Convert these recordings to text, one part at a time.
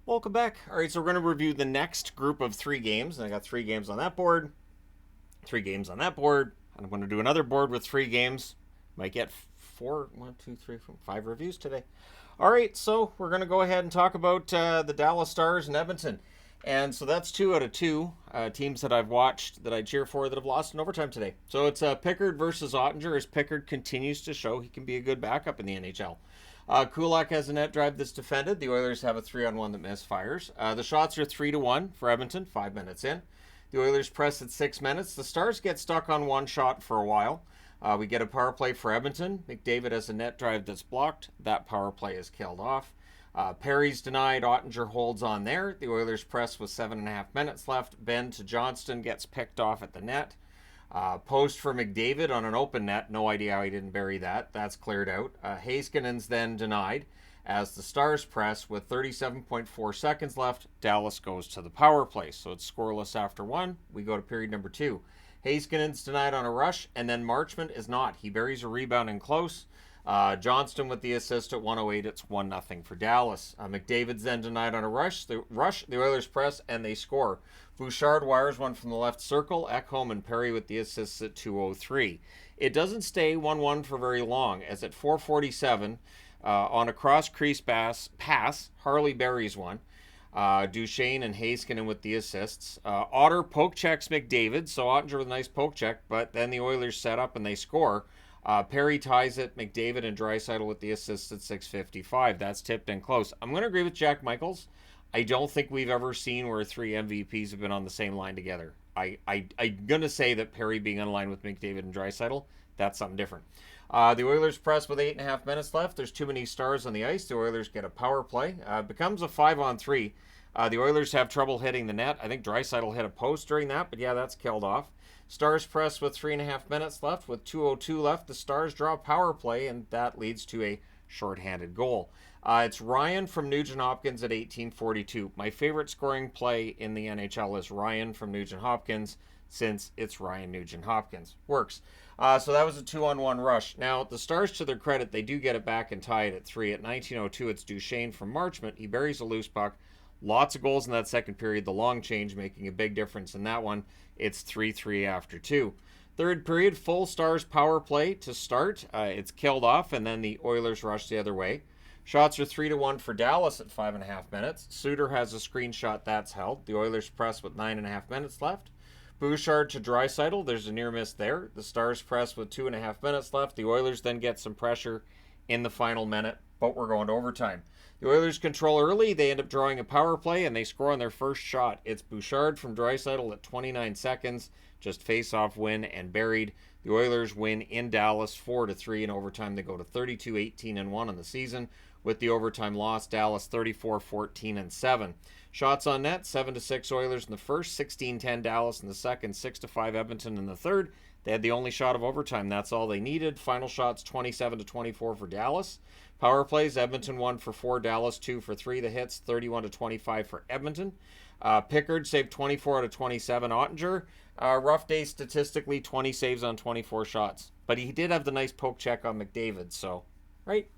Welcome back. All right, so we're going to review the next group of 3 games. And I got 3 games on that board, 3 games on that board. And I'm going to do another board with 3 games. Might get 5 reviews today. All right, so we're going to go ahead and talk about the Dallas Stars and Edmonton. And so that's 2 out of 2 teams that I've watched that I cheer for that have lost in overtime today. So it's Pickard versus Ottinger, as Pickard continues to show he can be a good backup in the NHL. Kulak has a net drive that's defended. The Oilers have a 3-on-1 that misfires. The shots are 3-1 for Edmonton, 5 minutes in. The Oilers press at 6 minutes. The Stars get stuck on 1 shot for a while. We get a power play for Edmonton. McDavid has a net drive that's blocked. That power play is killed off. Perry's denied. Ottinger holds on there. The Oilers press with 7.5 minutes left. Ben to Johnston gets picked off at the net. Post for McDavid on an open net. No idea how he didn't bury that. That's cleared out. Haskinen's then denied. As the Stars press with 37.4 seconds left, Dallas goes to the power play. So it's scoreless after 1. We go to period number 2. Haskinen's denied on a rush, and then Marchment is not. He buries a rebound in close. Johnston with the assist at 1:08. It's 1-0 for Dallas. McDavid's then denied on a rush. The Oilers press, and they score. Bouchard wires one from the left circle. Ekholm and Perry with the assists at 2:03. It doesn't stay 1-1 for very long, as at 4:47, on a cross-crease pass, Harley buries one. Duchesne and Heiskanen with the assists. Otter poke checks McDavid, so Ottinger with a nice poke check, but then the Oilers set up and they score. Perry ties it. McDavid and Draisaitl with the assists at 6:55. That's tipped in close. I'm going to agree with Jack Michaels. I don't think we've ever seen where 3 MVPs have been on the same line together. I'm going to say that Perry being on line with McDavid and Draisaitl, that's something different. The Oilers press with 8.5 minutes left. There's too many Stars on the ice. The Oilers get a power play. Becomes a 5-on-3. The Oilers have trouble hitting the net. I think Draisaitl hit a post during that, but yeah, that's killed off. Stars press with 3.5 minutes left. With 2:02 left, the Stars draw a power play, and that leads to a shorthanded goal. It's Ryan from Nugent-Hopkins at 18:42. My favorite scoring play in the NHL is Ryan from Nugent-Hopkins, since it's Ryan Nugent-Hopkins. Works. So that was a 2-on-1 rush. Now, the Stars, to their credit, they do get it back and tie it at 3. At 19:02, it's Duchesne from Marchment. He buries a loose puck. Lots of goals in that second period. The long change making a big difference in that one. It's 3-3 after 2. Third period, full Stars power play to start. It's killed off, and then the Oilers rush the other way. Shots are 3-1 for Dallas at 5.5 minutes. Suter has a screenshot that's held. The Oilers press with 9.5 minutes left. Bouchard to Draisaitl. There's a near miss there. The Stars press with 2.5 minutes left. The Oilers then get some pressure in the final minute, but we're going to overtime. The Oilers control early. They end up drawing a power play, and they score on their first shot. It's Bouchard from Draisaitl at 29 seconds. Just face-off win and buried. The Oilers win in Dallas 4-3 in overtime. They go to 32-18-1 on the season. With the overtime loss, Dallas 34-14-7. Shots on net, 7-6 Oilers in the first, 16-10 Dallas in the second, 6-5 Edmonton in the third. They had the only shot of overtime. That's all they needed. Final shots 27-24 for Dallas. Power plays, Edmonton 1 for 4, Dallas 2 for 3. The hits 31-25 for Edmonton. Pickard saved 24 out of 27. Ottinger, rough day statistically, 20 saves on 24 shots. But he did have the nice poke check on McDavid, so, right?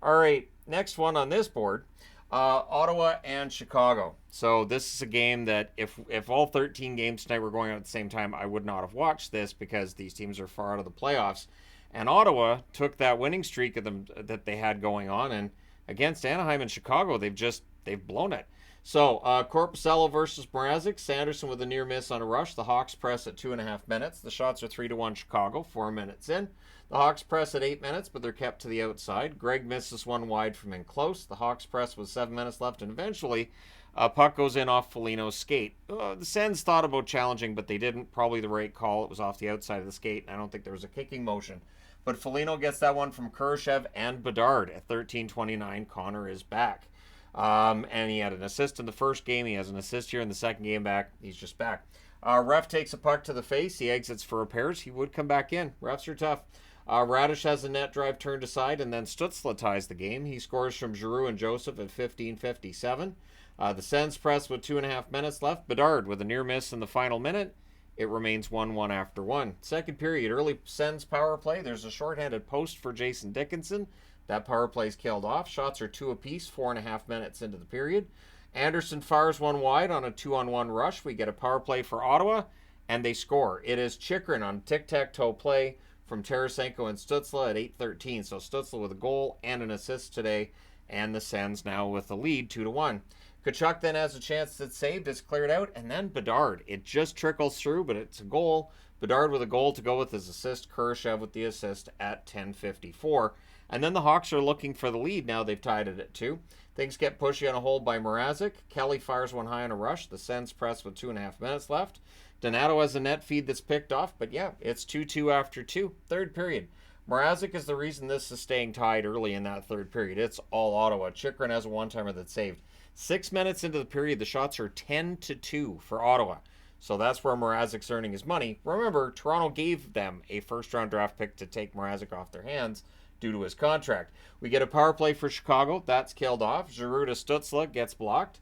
All right, next one on this board, Ottawa and Chicago. So this is a game that if all 13 games tonight were going on at the same time, I would not have watched this because these teams are far out of the playoffs. And Ottawa took that winning streak of them that they had going on, and against Anaheim and Chicago, they've blown it. So Korpisalo versus Mrazek. Sanderson with a near miss on a rush. The Hawks press at 2.5 minutes. The shots are 3-1 Chicago, 4 minutes in. The Hawks press at 8 minutes, but they're kept to the outside. Gregg misses one wide from in close. The Hawks press with 7 minutes left, and eventually a puck goes in off Foligno's skate. The Sens thought about challenging, but they didn't. Probably the right call. It was off the outside of the skate, and I don't think there was a kicking motion. But Foligno gets that one from Kurashev and Bedard at 13:29. Connor is back. And he had an assist in the first game. He has an assist here in the second game back. He's just back. Ref takes a puck to the face. He exits for repairs. He would come back in. Refs are tough. Radish has a net drive turned aside, and then Stützle ties the game. He scores from Giroux and Joseph at 15:57. The Sens press with 2.5 minutes left. Bedard with a near miss in the final minute. It remains 1-1 after 1. Second period, early Sens power play. There's a shorthanded post for Jason Dickinson. That power play's killed off. Shots are 2 apiece, 4.5 minutes into the period. Anderson fires one wide on a 2-on-1 rush. We get a power play for Ottawa, and they score. It is Chychrun on tic-tac-toe play from Tarasenko and Stützle at 8:13. So Stützle with a goal and an assist today, and the Sens now with the lead 2-1. Tkachuk then has a chance that's saved, it's cleared out, and then Bedard. It just trickles through, but it's a goal. Bedard with a goal to go with his assist. Kurashev with the assist at 10:54. And then the Hawks are looking for the lead. Now they've tied it at 2. Things get pushy on a hold by Mrazek. Kelly fires one high on a rush. The Sens press with 2.5 minutes left. Donato has a net feed that's picked off, but yeah, it's 2-2 after 2. Third period. Mrazek is the reason this is staying tied early in that third period. It's all Ottawa. Chychrun has a one-timer that's saved. 6 minutes into the period, the shots are 10-2 for Ottawa. So that's where Mrazek's earning his money. Remember, Toronto gave them a first-round draft pick to take Mrazek off their hands due to his contract. We get a power play for Chicago. That's killed off. Giroux to Stützle gets blocked.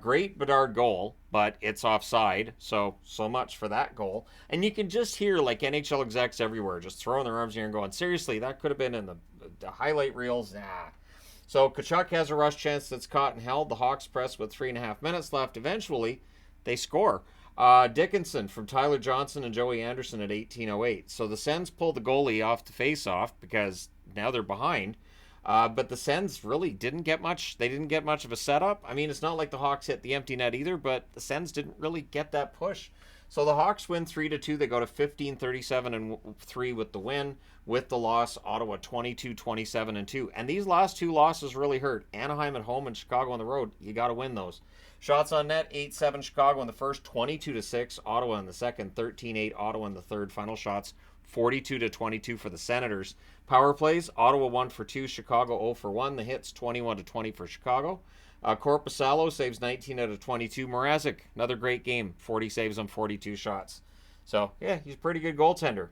Great Bedard goal, but it's offside. So much for that goal. And you can just hear like NHL execs everywhere just throwing their arms in the air and going, seriously, that could have been in the highlight reels. Nah. So Tkachuk has a rush chance that's caught and held. The Hawks press with 3.5 minutes left. Eventually, they score. Dickinson from Tyler Johnson and Joey Anderson at 18:08. So the Sens pull the goalie off the face-off because now they're behind. But the Sens really didn't get much. They didn't get much of a setup. I mean, it's not like the Hawks hit the empty net either, but the Sens didn't really get that push. So the Hawks win 3-2. They go to 15-37-3 with the win. With the loss, Ottawa 22-27-2. And these last two losses really hurt. Anaheim at home and Chicago on the road. You got to win those. Shots on net, 8-7 Chicago in the first, 22-6 Ottawa in the second, 13-8 Ottawa in the third. Final shots, 42-22 for the Senators. Power plays, Ottawa 1 for 2, Chicago 0 for 1. The hits, 21-20 for Chicago. Korpisalo saves 19 out of 22. Mrazek, another great game, 40 saves on 42 shots. So, yeah, he's a pretty good goaltender.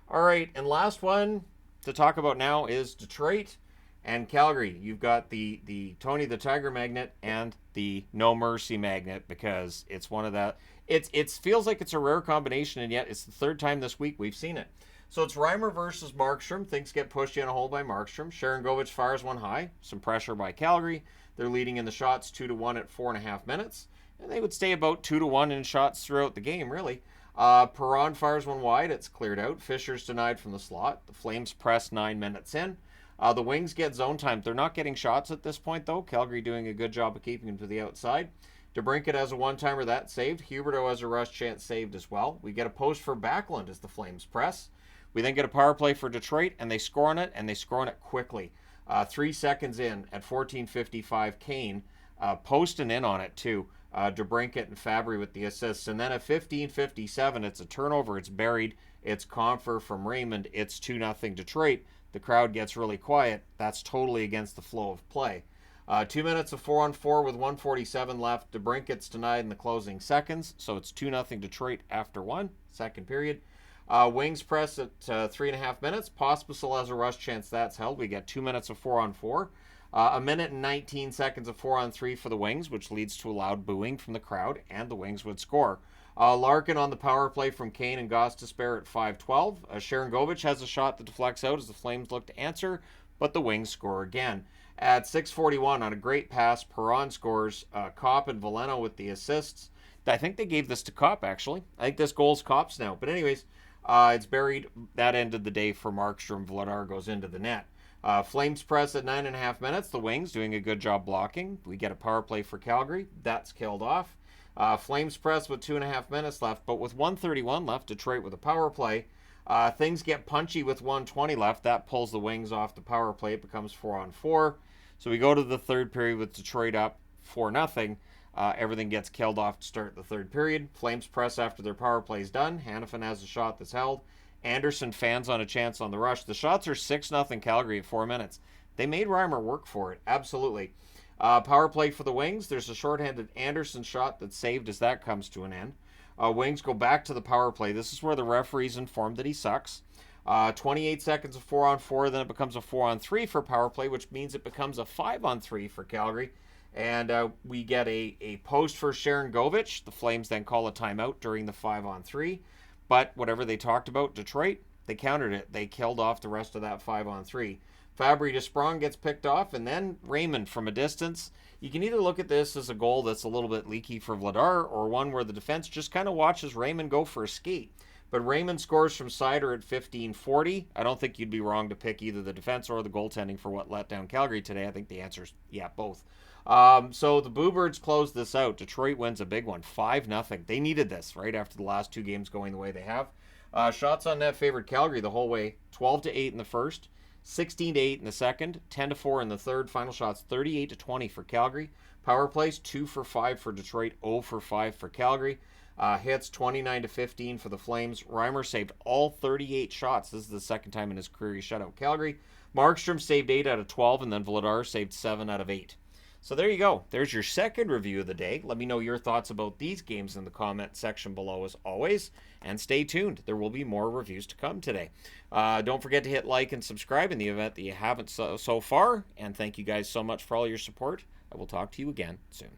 All right, and last one to talk about now is Detroit and Calgary. You've got the Tony the Tiger magnet and the No Mercy magnet, because it's one of that. It feels like it's a rare combination, and yet it's the third time this week we've seen it. So it's Reimer versus Markstrom. Things get pushed in a hole by Markstrom. Sharangovich fires one high. Some pressure by Calgary. They're leading in the shots 2-1 at 4.5 minutes. And they would stay about 2-1 in shots throughout the game, really. Perron fires one wide. It's cleared out. Fisher's denied from the slot. The Flames press 9 minutes in. The Wings get zone time. They're not getting shots at this point, though. Calgary doing a good job of keeping them to the outside. DeBrincat has a one-timer that's saved. Huberdeau has a rush chance saved as well. We get a post for Backlund as the Flames press. We then get a power play for Detroit, and they score on it, and they score on it quickly. 3 seconds in at 14:55, Kane posting in on it too. DeBrincat and Fabry with the assists. And then at 15:57, it's a turnover. It's buried. It's Confer from Raymond. It's 2-0 Detroit. The crowd gets really quiet. That's totally against the flow of play. 2 minutes of 4-on-4 with 1:47 left. DeBrincat's denied in the closing seconds. So it's 2-0 Detroit after second period. Wings press at 3.5 minutes. Pospisil has a rush chance that's held. We get 2 minutes of 4-on-4. A minute and 19 seconds of 4-on-3 for the Wings, which leads to a loud booing from the crowd, and the Wings would score. Larkin on the power play from Kane and Gostisbehere at 5:12. Sharangovich has a shot that deflects out as the Flames look to answer, but the Wings score again. At 6:41, on a great pass, Perron scores. Kopp and Veleno with the assists. I think they gave this to Kopp, actually. I think this goal's Kopp's now. But anyways, it's buried. That ended the day for Markstrom. Vladar goes into the net. Flames press at 9.5 minutes. The Wings doing a good job blocking. We get a power play for Calgary. That's killed off. Flames press with 2.5 minutes left, but with 1:31 left, Detroit with a power play. Things get punchy with 1:20 left. That pulls the Wings off the power play. It becomes 4-on-4. So we go to the third period with Detroit up 4-0. Everything gets killed off to start the third period. Flames press after their power play is done. Hanifin has a shot that's held. Anderson fans on a chance on the rush. The shots are 6-0 Calgary at 4 minutes. They made Reimer work for it. Absolutely. Power play for the Wings. There's a shorthanded Anderson shot that's saved as that comes to an end. Wings go back to the power play. This is where the referee's informed that he sucks. 28 seconds of 4-on-4. Then it becomes a 4-on-3 for power play, which means it becomes a 5-on-3 for Calgary. And we get a post for Sharangovich. The Flames then call a timeout during the 5-on-3. But whatever they talked about, Detroit, they countered it. They killed off the rest of that 5-on-3. Fabry Desprong gets picked off, and then Raymond from a distance. You can either look at this as a goal that's a little bit leaky for Vladar, or one where the defense just kind of watches Raymond go for a skate. But Raymond scores from Sider at 15:40. I don't think you'd be wrong to pick either the defense or the goaltending for what let down Calgary today. I think the answer is, yeah, both. So the Bluebirds close this out. Detroit wins a big one, 5-0. They needed this right after the last two games going the way they have. Shots on net favored Calgary the whole way, 12-8 in the first, 16-8 in the second, 10-4 in the third. Final shots 38-20 for Calgary. Power plays 2 for 5 for Detroit, 0 for 5 for Calgary. Hits 29-15 for the Flames. Reimer saved all 38 shots. This is the second time in his career he shut out Calgary. Markstrom saved 8 out of 12, and then Vladar saved 7 out of 8. So there you go. There's your second review of the day. Let me know your thoughts about these games in the comment section below as always. And stay tuned. There will be more reviews to come today. Don't forget to hit like and subscribe in the event that you haven't so far. And thank you guys so much for all your support. I will talk to you again soon.